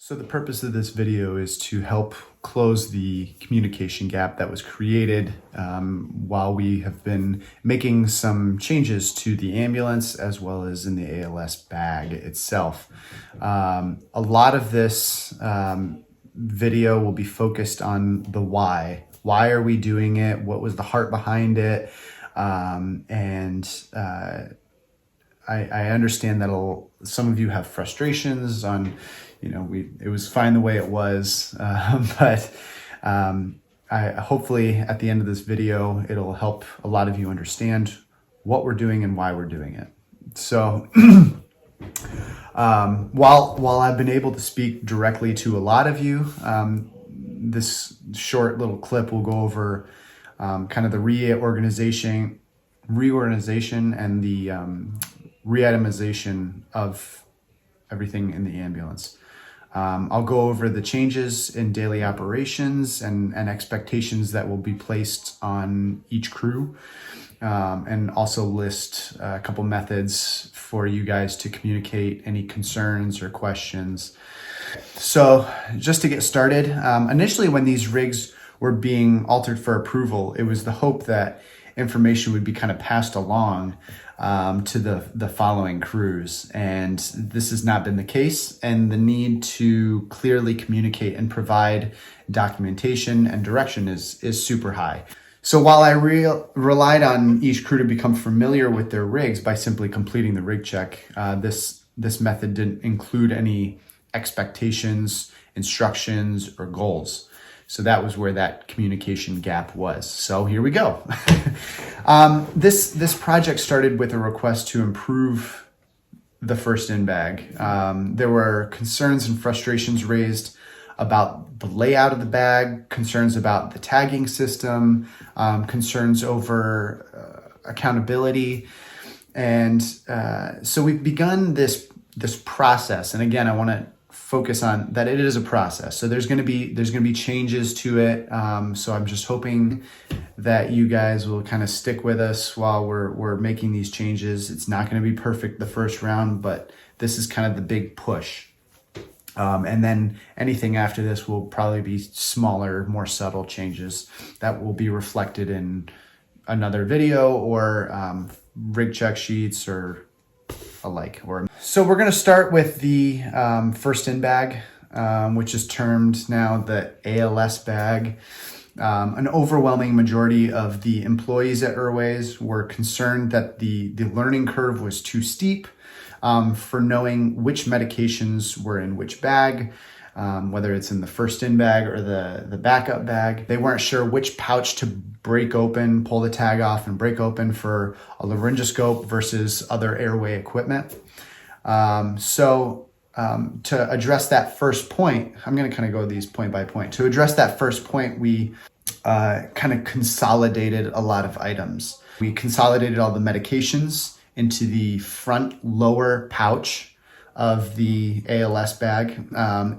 So the purpose of this video is to help close the communication gap that was created while we have been making some changes to the ambulance as well as in the ALS bag itself. A lot of this video will be focused on the why. Why are we doing it? What was the heart behind it? I understand that some of you have frustrations on, it was fine the way it was, but hopefully at the end of this video, it'll help a lot of you understand what we're doing and why we're doing it. So while I've been able to speak directly to a lot of you, this short little clip will go over kind of the reorganization and the re-itemization of everything in the ambulance. I'll go over the changes in daily operations and expectations that will be placed on each crew, and also list a couple methods for you guys to communicate any concerns or questions. So just to get started, initially when these rigs were being altered for approval, it was the hope that information would be kind of passed along to the following crews. And this has not been the case. And the need to clearly communicate and provide documentation and direction is super high. So while I relied on each crew to become familiar with their rigs by simply completing the rig check, this method didn't include any expectations, instructions, or goals. So that was where that communication gap was. So here we go. This project started with a request to improve the first in bag. There were concerns and frustrations raised about the layout of the bag, concerns about the tagging system, concerns over accountability. And so we've begun this process. And again, I want to focus on that it is a process. So there's going to be changes to it. So I'm just hoping that you guys will kind of stick with us while we're making these changes. It's not going to be perfect the first round, but this is kind of the big push. And then anything after this will probably be smaller, more subtle changes that will be reflected in another video or rig check sheets or alike. So we're going to start with the first in bag, which is termed now the ALS bag. An overwhelming majority of the employees at Erway's were concerned that the learning curve was too steep for knowing which medications were in which bag, whether it's in the first in bag or the backup bag. They weren't sure which pouch to break open, pull the tag off and break open for a laryngoscope versus other airway equipment. To address that first point, I'm going to kind of go these point by point. To address that first point, we kind of consolidated a lot of items. We consolidated all the medications into the front lower pouch of the ALS bag.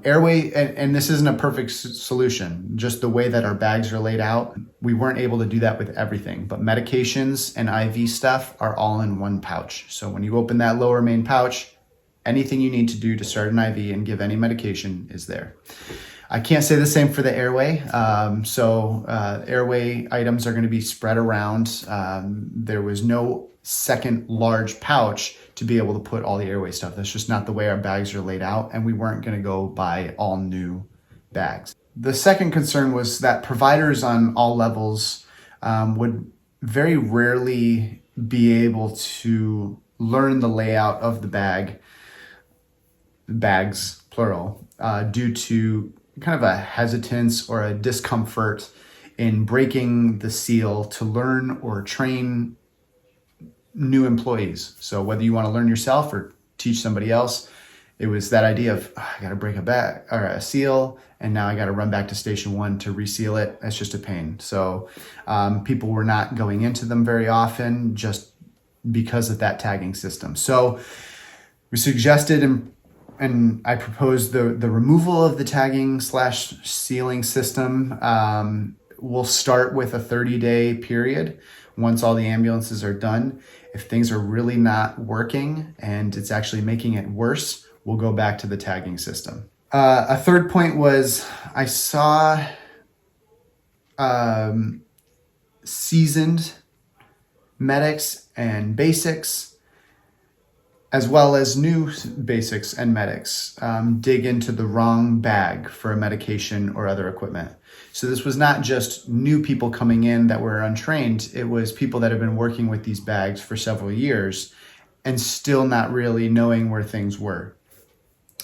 Airway, and this isn't a perfect solution, just the way that our bags are laid out, we weren't able to do that with everything, but medications and IV stuff are all in one pouch. So when you open that lower main pouch, anything you need to do to start an IV and give any medication is there. I can't say the same for the airway. Airway items are going to be spread around. There was no second large pouch to be able to put all the airway stuff. That's just not the way our bags are laid out, and we weren't going to go buy all new bags. The second concern was that providers on all levels would very rarely be able to learn the layout of the bags, plural, due to kind of a hesitance or a discomfort in breaking the seal to learn or train new employees. So whether you want to learn yourself or teach somebody else, it was that idea of I got to break a bag or a seal, and now I got to run back to station one to reseal it. That's just a pain. So people were not going into them very often just because of that tagging system. So we suggested and I proposed the removal of the tagging / sealing system. We'll start with a 30-day period once all the ambulances are done. If things are really not working and it's actually making it worse, we'll go back to the tagging system. A third point was I saw seasoned medics and basics, as well as new basics and medics, dig into the wrong bag for a medication or other equipment. So this was not just new people coming in that were untrained. It was people that have been working with these bags for several years and still not really knowing where things were.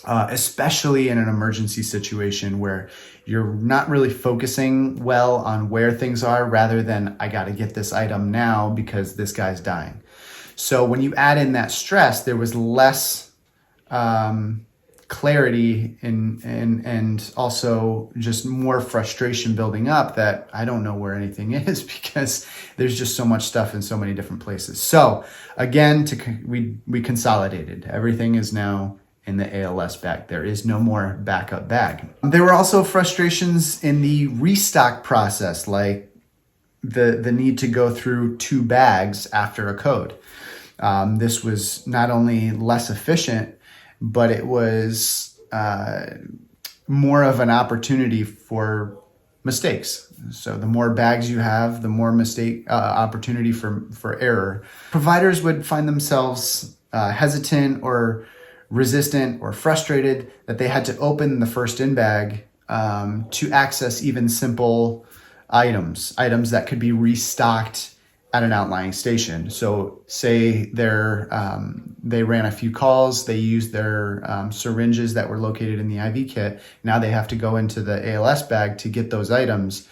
Especially in an emergency situation where you're not really focusing well on where things are, rather than I got to get this item now because this guy's dying. So when you add in that stress, there was less clarity and also just more frustration building up that I don't know where anything is because there's just so much stuff in so many different places. So again, we consolidated. Everything is now in the ALS bag. There is no more backup bag. There were also frustrations in the restock process, like the need to go through 2 bags after a code. This was not only less efficient, but it was more of an opportunity for mistakes. So the more bags you have, the more opportunity for error. Providers would find themselves hesitant or resistant or frustrated that they had to open the first in bag to access even simple items that could be restocked at an outlying station. So say they ran a few calls, they used their syringes that were located in the IV kit. Now they have to go into the ALS bag to get those items.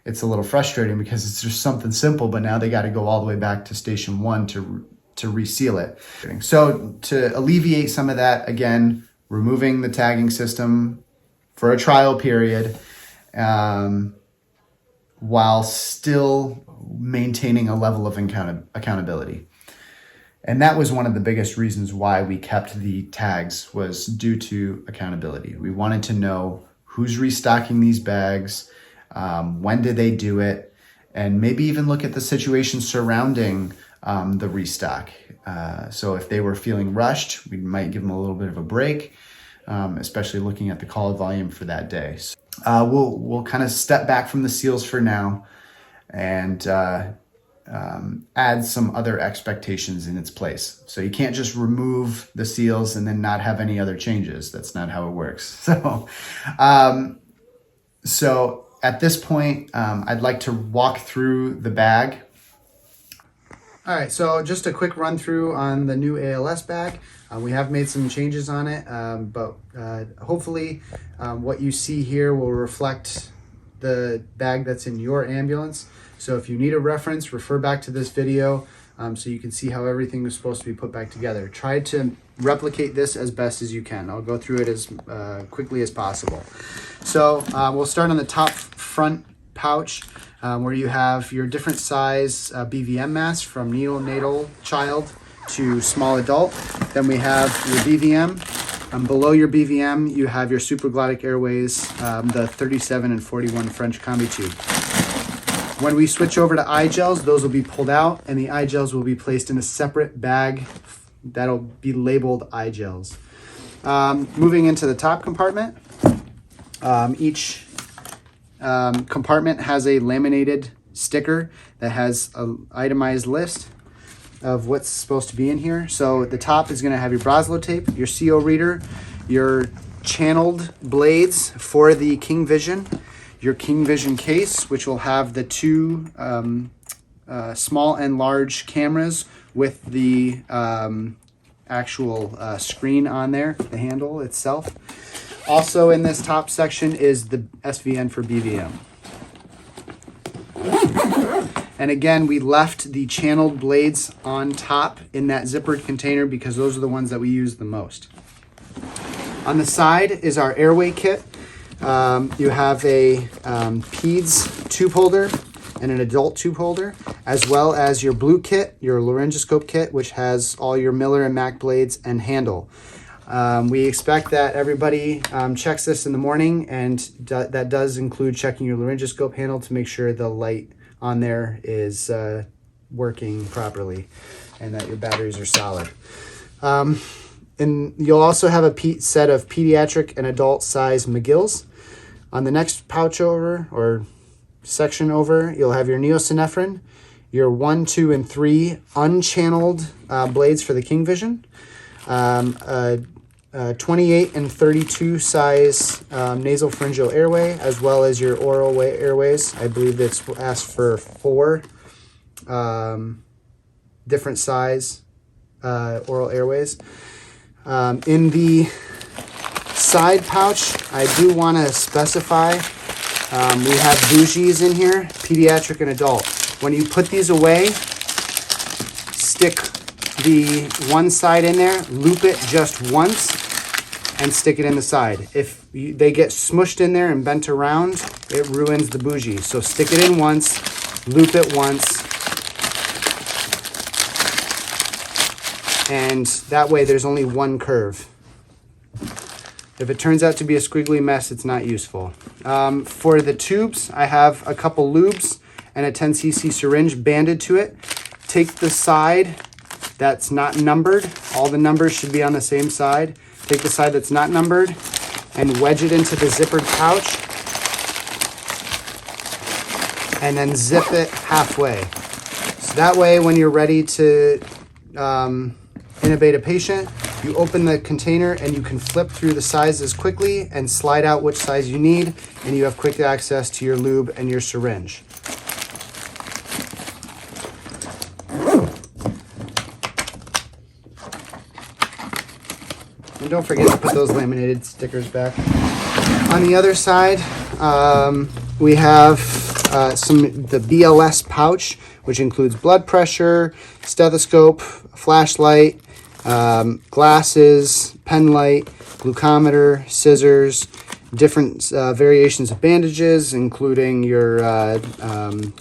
It's a little frustrating because it's just something simple, but now they got to go all the way back to station 1 to reseal it. So to alleviate some of that, again, removing the tagging system for a trial period, while still maintaining a level of accountability. And that was one of the biggest reasons why we kept the tags, was due to accountability. We wanted to know who's restocking these bags, when did they do it, and maybe even look at the situation surrounding the restock. So if they were feeling rushed, we might give them a little bit of a break, especially looking at the call volume for that day. So, we'll kind of step back from the seals for now and add some other expectations in its place. So you can't just remove the seals and then not have any other changes. That's not how it works. So at this point, I'd like to walk through the bag. All right, so just a quick run through on the new ALS bag. We have made some changes on it, but hopefully what you see here will reflect the bag that's in your ambulance. So if you need a reference, refer back to this video so you can see how everything was supposed to be put back together. Try to replicate this as best as you can. I'll go through it as quickly as possible. So we'll start on the top front pouch, where you have your different size BVM masks from neonatal child to small adult. Then we have your BVM. Below your BVM, you have your supraglottic airways, the 37 and 41 French combi tube. When we switch over to eye gels, those will be pulled out, and the eye gels will be placed in a separate bag that'll be labeled eye gels. Moving into the top compartment, each compartment has a laminated sticker that has an itemized list of what's supposed to be in here. So at the top is going to have your Braslo tape, your CO reader, your channeled blades for the King Vision, your King Vision case, which will have the 2 small and large cameras with the actual screen on there, the handle itself. Also in this top section is the SVN for BVM. And again, we left the channeled blades on top in that zippered container because those are the ones that we use the most. On the side is our Erway kit. You have a PEDS tube holder and an adult tube holder, as well as your blue kit, your laryngoscope kit, which has all your Miller and Mac blades and handle. We expect that everybody checks this in the morning, and that does include checking your laryngoscope handle to make sure the light on there is working properly and that your batteries are solid. And you'll also have a set of pediatric and adult size McGills. On the next pouch over, or section over, you'll have your neosynephrine, your 1, 2, and 3 unchanneled blades for the King Vision, 28 and 32 size nasal pharyngeal airway, as well as your oral airways. I believe it's asked for 4 different size oral airways. In the side pouch, I do want to specify we have bougies in here, pediatric and adult. When you put these away, stick the one side in there, loop it just once, and stick it in the side. If they get smushed in there and bent around, it ruins the bougie. So stick it in once, loop it once, and that way there's only one curve. If it turns out to be a squiggly mess, it's not useful. For the tubes, I have a couple lubes and a 10 cc syringe banded to it. Take the side that's not numbered. All the numbers should be on the same side. Take the side that's not numbered and wedge it into the zippered pouch, and then zip it halfway. So that way, when you're ready to intubate a patient, you open the container and you can flip through the sizes quickly and slide out which size you need, and you have quick access to your lube and your syringe. And don't forget to put those laminated stickers back. On the other side, we have the BLS pouch, which includes blood pressure, stethoscope, flashlight, glasses, pen light, glucometer, scissors, different variations of bandages, including your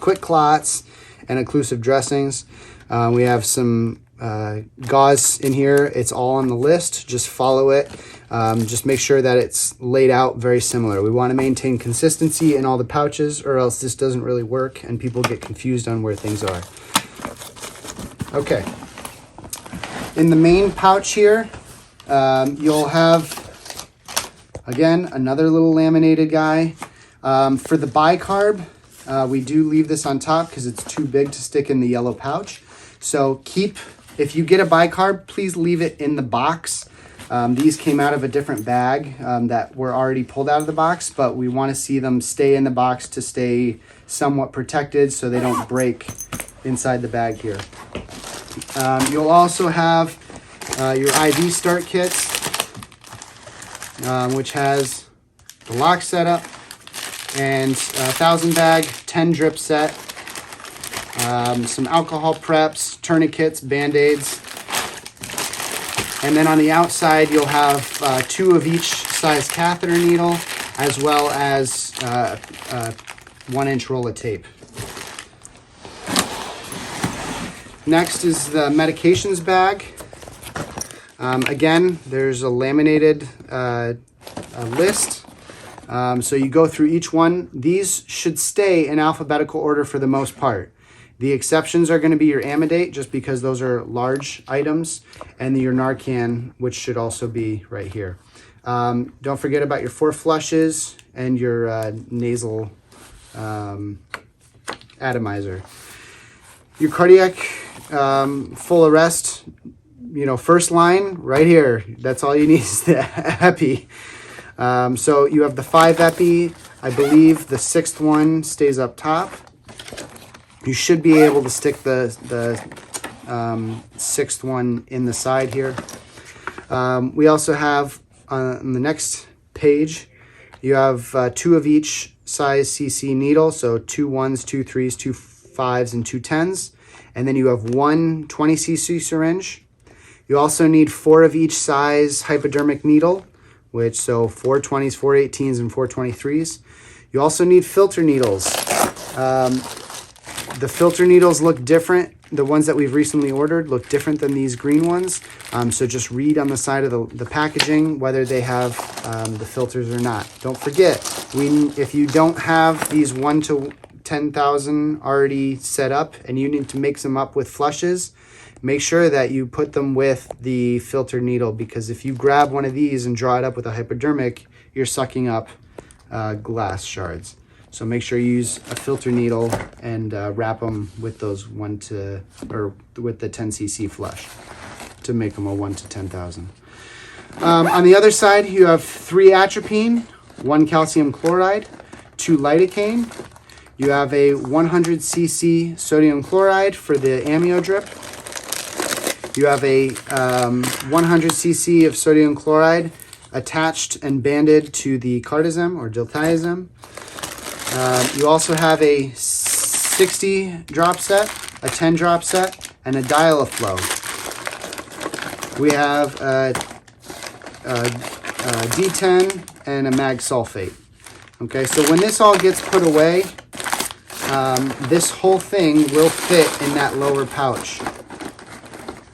quick clots and occlusive dressings. We have some gauze in here. It's all on the list. Just follow it. Just make sure that it's laid out very similar. We want to maintain consistency in all the pouches, or else this doesn't really work and people get confused on where things are. Okay. In the main pouch here, you'll have, again, another little laminated guy. For the bicarb, we do leave this on top because it's too big to stick in the yellow pouch. So if you get a bicarb, please leave it in the box. These came out of a different bag that were already pulled out of the box, but we want to see them stay in the box to stay somewhat protected so they don't break inside the bag here. You'll also have your IV start kits, which has the lock setup and 1,000 bag, 10 drip set, some alcohol preps, tourniquets, band-aids. And then on the outside, you'll have 2 of each size catheter needle, as well as 1-inch roll of tape. Next is the medications bag. Again, there's a laminated list. So you go through each one. These should stay in alphabetical order for the most part. The exceptions are going to be your Amidate, just because those are large items, and your Narcan, which should also be right here. Don't forget about your 4 flushes and your nasal atomizer. Your cardiac full arrest, first line right here. That's all you need is the epi. So you have the 5 epi. I believe the 6th one stays up top. You should be able to stick the 6th one in the side here. We also have on the next page, you have 2 of each size cc needle, so 2 1s, 2 3s, 2 5s, and 2 10s. And then you have 1 20 cc syringe. You also need 4 of each size hypodermic needle, so 4 20s, 4 18s, and 4 23s. You also need filter needles. The filter needles look different. The ones that we've recently ordered look different than these green ones. So just read on the side of the packaging whether they have the filters or not. Don't forget, if you don't have these 1 to 10,000 already set up and you need to mix them up with flushes, make sure that you put them with the filter needle, because if you grab one of these and draw it up with a hypodermic, you're sucking up glass shards. So make sure you use a filter needle and wrap them with those with the 10cc flush to make them a 1 to 10,000. On the other side, you have 3 atropine, 1 calcium chloride, 2 lidocaine. You have a 100cc sodium chloride for the amnio drip. You have a 100cc of sodium chloride attached and banded to the cardizem or diltiazem. You also have a 60 drop set, a 10 drop set, and a dial-a-flow. We have a D10 and a mag sulfate. Okay, so when this all gets put away, this whole thing will fit in that lower pouch.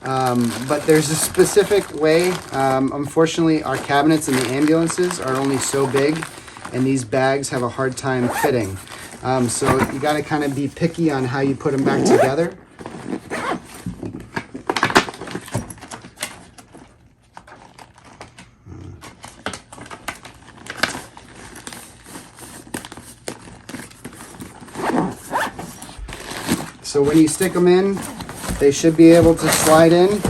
But there's a specific way. Unfortunately, our cabinets in the ambulances are only so big, and these bags have a hard time fitting. So you got to kind of be picky on how you put them back together. So when you stick them in, they should be able to slide in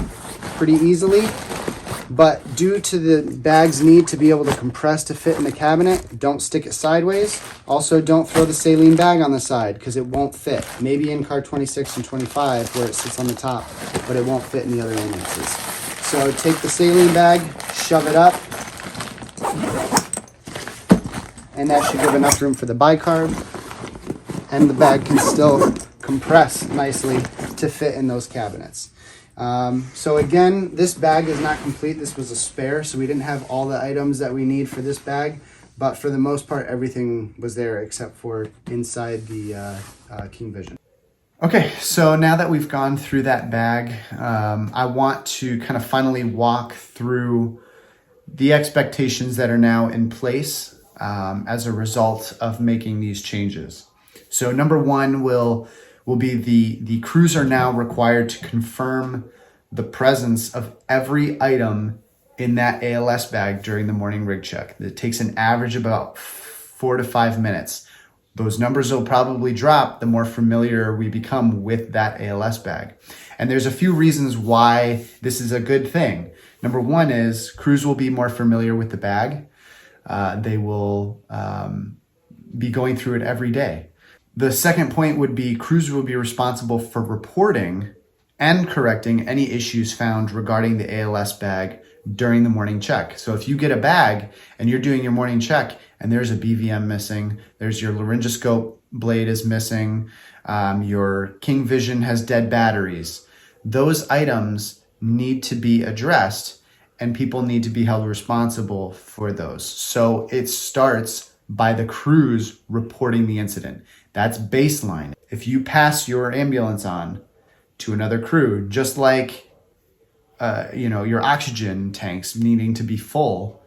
pretty easily. But due to the bag's need to be able to compress to fit in the cabinet, don't stick it sideways. Also, don't throw the saline bag on the side because it won't fit. Maybe in car 26 and 25 where it sits on the top, but it won't fit in the other ambulances. So take the saline bag, shove it up, and that should give enough room for the bicarb. And the bag can still compress nicely to fit in those cabinets. So again, this bag is not complete. This was a spare, so we didn't have all the items that we need for this bag, but for the most part, everything was there except for inside the King Vision. Okay, so now that we've gone through that bag, I want to kind of finally walk through the expectations that are now in place as a result of making these changes. So number one will be the crews are now required to confirm the presence of every item in that ALS bag during the morning rig check. It takes an average about 4 to 5 minutes. Those numbers will probably drop the more familiar we become with that ALS bag. And there's a few reasons why this is a good thing. Number one is crews will be more familiar with the bag. They will be going through it every day. The second point would be crews will be responsible for reporting and correcting any issues found regarding the ALS bag during the morning check. So if you get a bag and you're doing your morning check and there's a BVM missing, there's your laryngoscope blade is missing, your King Vision has dead batteries, those items need to be addressed and people need to be held responsible for those. So it starts by the crews reporting the incident. That's baseline. If you pass your ambulance on to another crew, just like your oxygen tanks needing to be full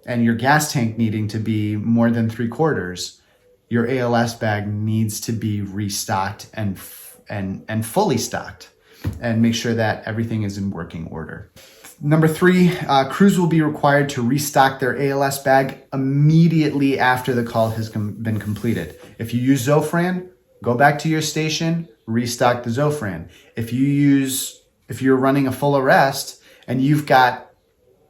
and your gas tank needing to be more than 3/4, your ALS bag needs to be restocked and fully stocked, and make sure that everything is in working order. Number three, crews will be required to restock their ALS bag immediately after the call has been completed. If you use Zofran, go back to your station, restock the Zofran. If you're running a full arrest and you've got,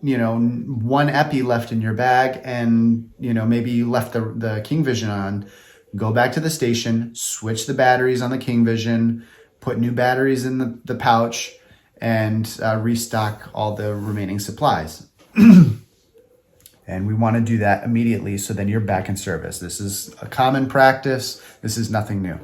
one epi left in your bag and, maybe you left the King Vision on, go back to the station, switch the batteries on the King Vision, put new batteries in the pouch, and restock all the remaining supplies. And we want to do that immediately so then you're back in service. This is a common practice. This is nothing new.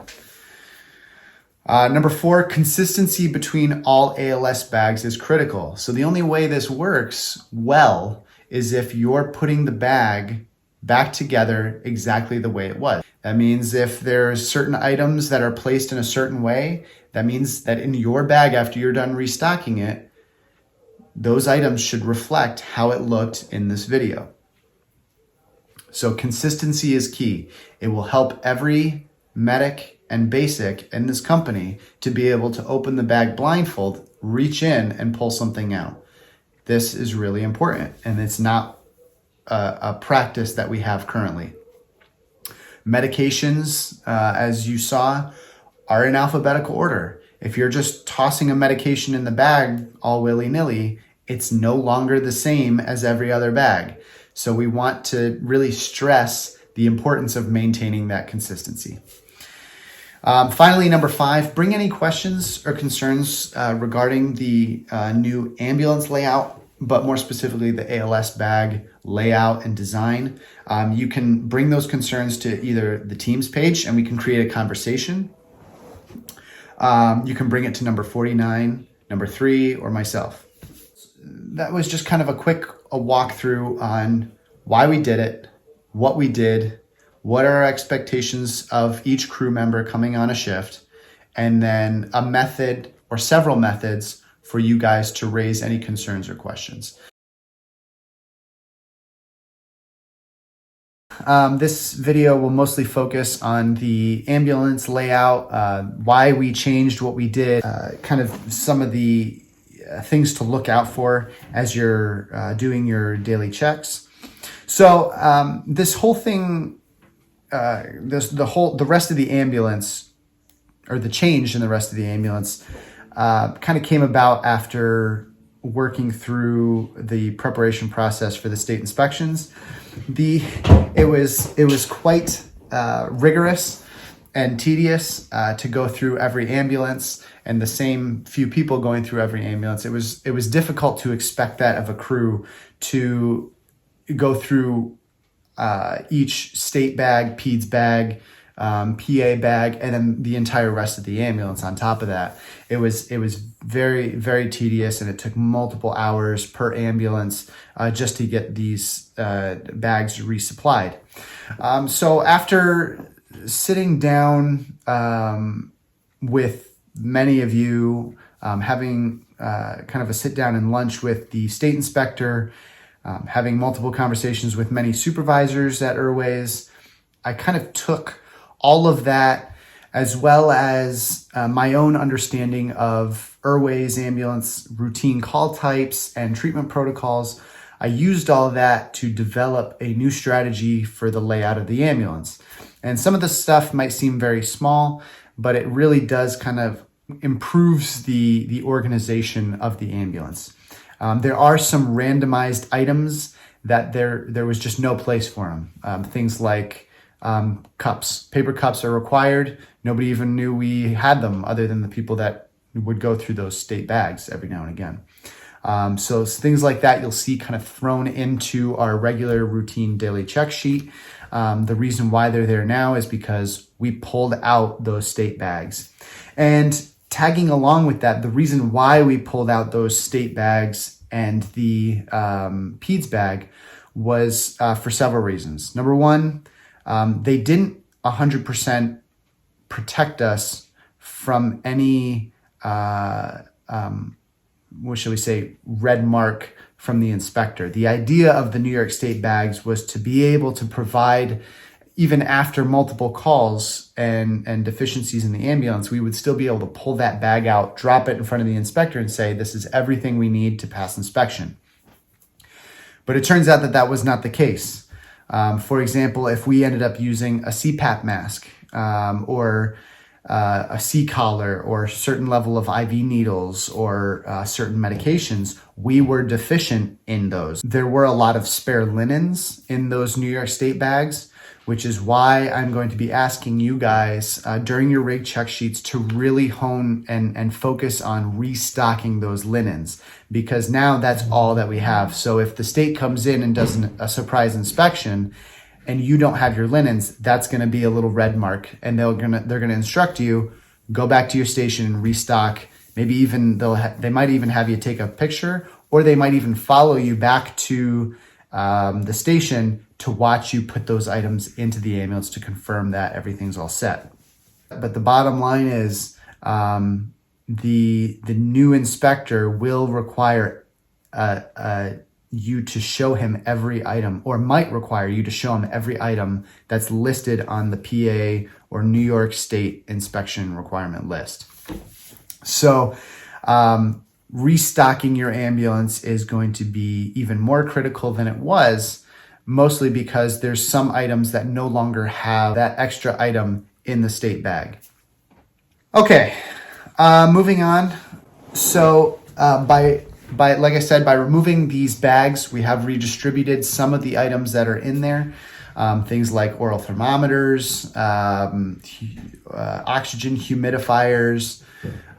Number four, consistency between all ALS bags is critical. So the only way this works well is if you're putting the bag back together exactly the way it was. That means if there's certain items that are placed in a certain way, that means that in your bag after you're done restocking it, those items should reflect how it looked in this video. So consistency is key. It will help every medic and basic in this company to be able to open the bag blindfold reach in and pull something out. This is really important, and it's not a practice that we have currently. Medications, as you saw, are in alphabetical order. If you're just tossing a medication in the bag all willy-nilly, it's no longer the same as every other bag. So we want to really stress the importance of maintaining that consistency. Finally, number 5, bring any questions or concerns regarding the new ambulance layout, but more specifically the ALS bag layout and design. You can bring those concerns to either the Teams page and we can create a conversation. You can bring it to number 49, number 3, or myself. That was just kind of a walkthrough on why we did it, what we did, what are our expectations of each crew member coming on a shift, and then a method or several methods for you guys to raise any concerns or questions. This video will mostly focus on the ambulance layout, why we changed what we did, kind of some of the things to look out for as you're doing your daily checks. So this whole thing, the rest of the ambulance, or the change in the rest of the ambulance, kind of came about after working through the preparation process for the state inspections. It was quite rigorous and tedious to go through every ambulance, and the same few people going through every ambulance. It was difficult to expect that of a crew to go through each state bag, PEDS bag, PA bag, and then the entire rest of the ambulance on top of that. It was very, very tedious, and it took multiple hours per ambulance just to get these bags resupplied. So after sitting down with many of you, having kind of a sit down and lunch with the state inspector, having multiple conversations with many supervisors at Erway's, I kind of took all of that, as well as my own understanding of Erway's ambulance routine call types and treatment protocols. I used all of that to develop a new strategy for the layout of the ambulance. And some of the stuff might seem very small, but it really does kind of improves the organization of the ambulance. There are some randomized items that there was just no place for them. Things like cups. Paper cups are required. Nobody even knew we had them other than the people that would go through those state bags every now and again. So things like that you'll see kind of thrown into our regular routine daily check sheet. The reason why they're there now is because we pulled out those state bags. And tagging along with that, the reason why we pulled out those state bags and the PEDS bag was for several reasons. Number one, they didn't 100% protect us from any, what shall we say, red mark from the inspector. The idea of the New York State bags was to be able to provide, even after multiple calls and deficiencies in the ambulance, we would still be able to pull that bag out, drop it in front of the inspector and say, this is everything we need to pass inspection. But it turns out that that was not the case. For example, if we ended up using a CPAP mask or a C-collar or a certain level of IV needles or certain medications, we were deficient in those. There were a lot of spare linens in those New York State bags, which is why I'm going to be asking you guys during your rig check sheets to really hone and focus on restocking those linens, because now that's all that we have. So if the state comes in and does a surprise inspection and you don't have your linens, that's going to be a little red mark, and they're going to instruct you, go back to your station and restock. Maybe even they might even have you take a picture, or they might even follow you back to the station to watch you put those items into the ambulance to confirm that everything's all set. But the bottom line is the new inspector will require you to show him every item, or might require you to show him every item that's listed on the PA or New York State inspection requirement list. So restocking your ambulance is going to be even more critical than it was, mostly because there's some items that no longer have that extra item in the state bag. Okay, moving on. So by like I said, by removing these bags, we have redistributed some of the items that are in there. Things like oral thermometers, oxygen humidifiers,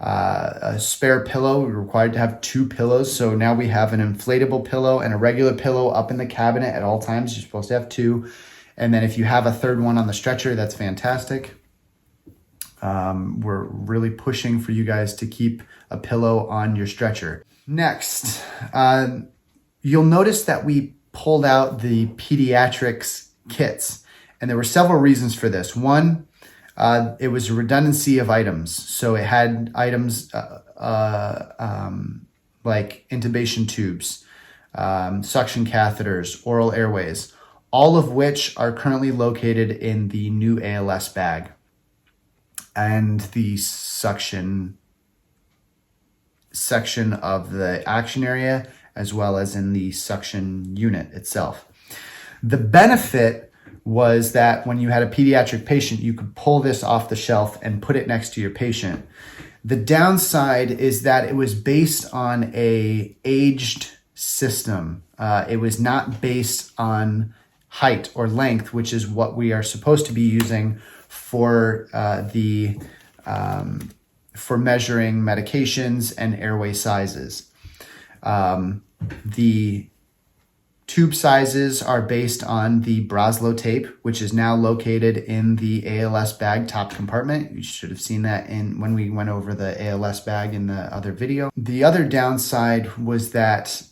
a spare pillow. We're required to have 2 pillows. So now we have an inflatable pillow and a regular pillow up in the cabinet at all times. You're supposed to have 2. And then if you have a third one on the stretcher, that's fantastic. We're really pushing for you guys to keep a pillow on your stretcher. Next, you'll notice that we pulled out the pediatrics kits, and there were several reasons for this. One, it was a redundancy of items. So it had items like intubation tubes, suction catheters, oral airways, all of which are currently located in the new ALS bag and the suction section of the action area, as well as in the suction unit itself. The benefit was that when you had a pediatric patient, you could pull this off the shelf and put it next to your patient. The downside is that it was based on a aged system. It was not based on height or length, which is what we are supposed to be using for for measuring medications and airway sizes. The tube sizes are based on the Braslo tape, which is now located in the ALS bag top compartment. You should have seen that when we went over the ALS bag in the other video. The other downside was that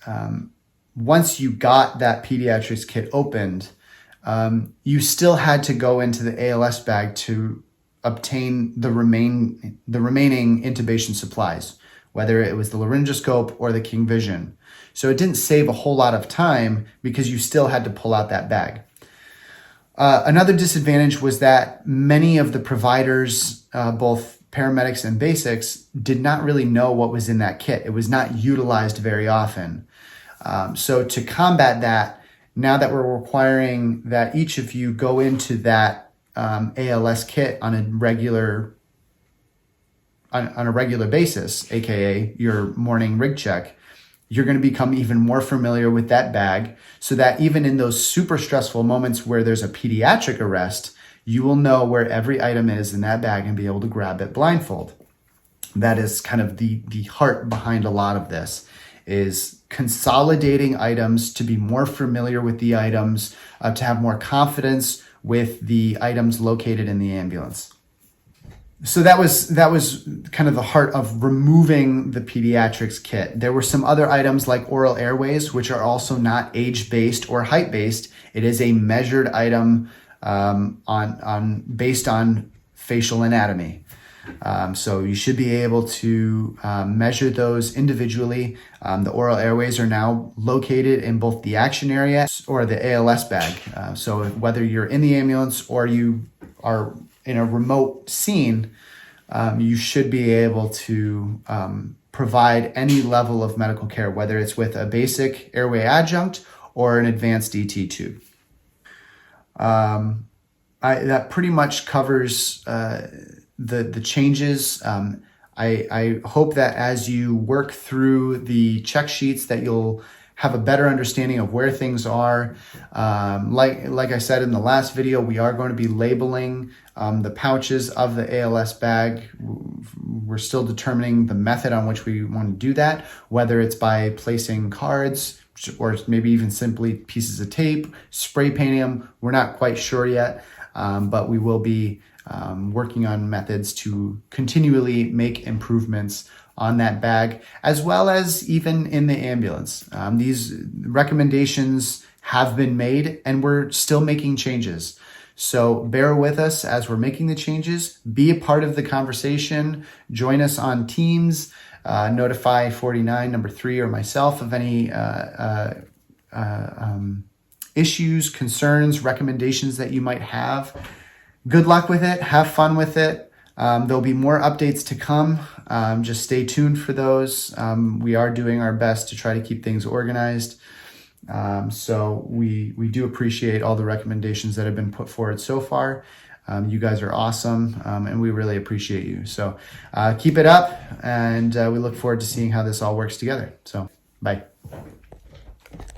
once you got that pediatrics kit opened, you still had to go into the ALS bag to obtain the remaining intubation supplies, whether it was the laryngoscope or the King Vision. So it didn't save a whole lot of time because you still had to pull out that bag. Another disadvantage was that many of the providers, both paramedics and basics, did not really know what was in that kit. It was not utilized very often. So to combat that, now that we're requiring that each of you go into that ALS kit on a regular basis, aka your morning rig check, you're going to become even more familiar with that bag, so that even in those super stressful moments where there's a pediatric arrest, you will know where every item is in that bag and be able to grab it blindfold. That is kind of the heart behind a lot of this, is consolidating items to be more familiar with the items, to have more confidence with the items located in the ambulance. So that was kind of the heart of removing the pediatrics kit. There were some other items like oral airways, which are also not age-based or height-based. It is a measured item based on facial anatomy. So you should be able to measure those individually. The oral airways are now located in both the action area or the ALS bag. So whether you're in the ambulance or you are in a remote scene, you should be able to provide any level of medical care, whether it's with a basic airway adjunct or an advanced ET tube. That pretty much covers the changes. I hope that as you work through the check sheets that you'll have a better understanding of where things are. Like I said in the last video, we are going to be labeling the pouches of the ALS bag. We're still determining the method on which we want to do that, whether it's by placing cards or maybe even simply pieces of tape, spray painting them. We're not quite sure yet, but we will be working on methods to continually make improvements on that bag, as well as even in the ambulance. These recommendations have been made and we're still making changes. So bear with us as we're making the changes. Be a part of the conversation. Join us on Teams. Notify 49 number 3 or myself of any issues, concerns, recommendations that you might have. Good luck with it. Have fun with it. There'll be more updates to come. Just stay tuned for those. We are doing our best to try to keep things organized. So we do appreciate all the recommendations that have been put forward so far. You guys are awesome, and we really appreciate you. So keep it up, and we look forward to seeing how this all works together. So bye.